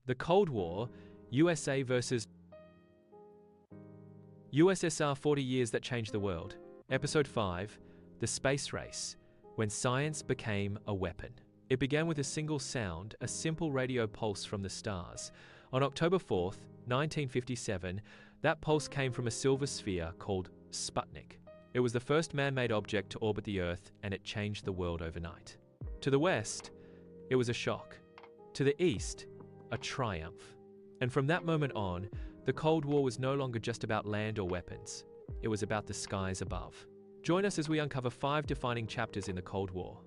The Cold War, USA versus USSR, 40 Years That Changed the World. Episode 5, The Space Race, When Science Became a Weapon. It began with a single sound, a simple radio pulse from the stars. On October 4th, 1957, that pulse came from a silver sphere called Sputnik. It was the first man-made object to orbit the Earth, and it changed the world overnight. To the west, it was a shock. To the east, a triumph. And from that moment on, the Cold War was no longer just about land or weapons. It was about the skies above. Join us as we uncover 5 defining chapters in the Cold War.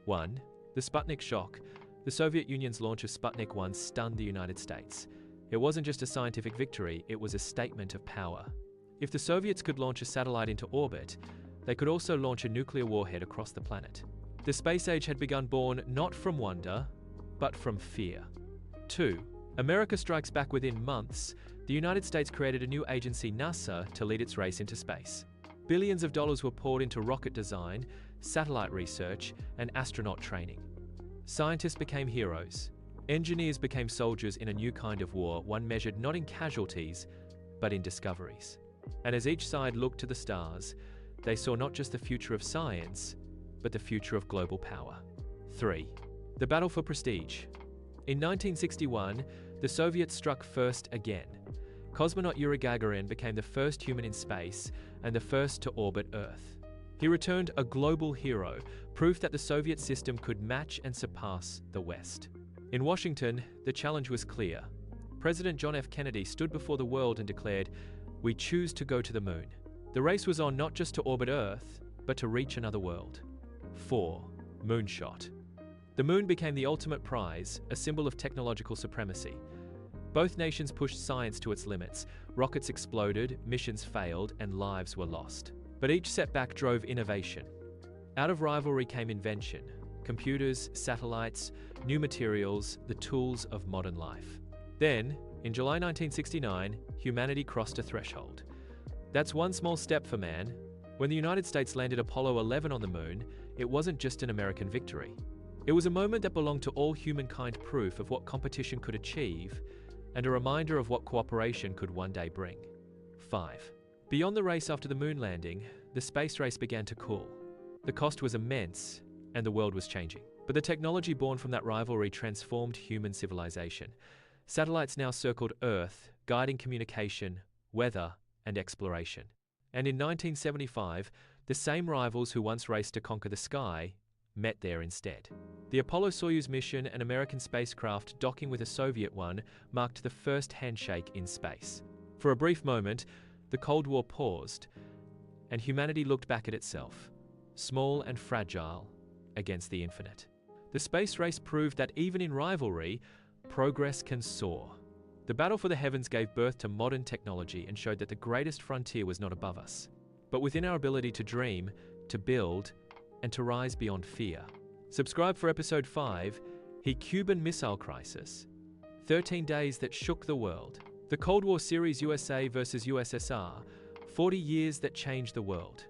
1. The Sputnik shock. The Soviet Union's launch of Sputnik 1 stunned the United States. It wasn't just a scientific victory, it was a statement of power. If the Soviets could launch a satellite into orbit, they could also launch a nuclear warhead across the planet. The space age had begun, born not from wonder, but from fear. 2. America strikes back. Within months, the United States created a new agency, NASA, to lead its race into space. Billions of dollars were poured into rocket design, satellite research, and astronaut training. Scientists became heroes. Engineers became soldiers in a new kind of war, one measured not in casualties, but in discoveries. And as each side looked to the stars, they saw not just the future of science, but the future of global power. 3. The battle for prestige. In 1961, the Soviets struck first again. Cosmonaut Yuri Gagarin became the first human in space and the first to orbit Earth. He returned a global hero, proof that the Soviet system could match and surpass the West. In Washington, the challenge was clear. President John F. Kennedy stood before the world and declared, "We choose to go to the moon." The race was on not just to orbit Earth, but to reach another world. 4. Moonshot. The moon became the ultimate prize, a symbol of technological supremacy. Both nations pushed science to its limits. Rockets exploded, missions failed, and lives were lost. But each setback drove innovation. Out of rivalry came invention. Computers, satellites, new materials, the tools of modern life. Then, in July 1969, humanity crossed a threshold. That's one small step for man. When the United States landed Apollo 11 on the moon, it wasn't just an American victory. It was a moment that belonged to all humankind, proof of what competition could achieve, and a reminder of what cooperation could one day bring. 5. Beyond the race after the moon landing, the space race began to cool. The cost was immense, and the world was changing. But the technology born from that rivalry transformed human civilization. Satellites now circled Earth, guiding communication, weather, and exploration. And in 1975, the same rivals who once raced to conquer the sky met there instead. The Apollo-Soyuz mission, an American spacecraft docking with a Soviet one, marked the first handshake in space. For a brief moment, the Cold War paused, and humanity looked back at itself, small and fragile, against the infinite. The space race proved that even in rivalry, progress can soar. The battle for the heavens gave birth to modern technology and showed that the greatest frontier was not above us, but within our ability to dream, to build, and to rise beyond fear. Subscribe for Episode 5, The Cuban Missile Crisis. 13 days that shook the world. The Cold War series, USA versus USSR, 40 years that changed the world.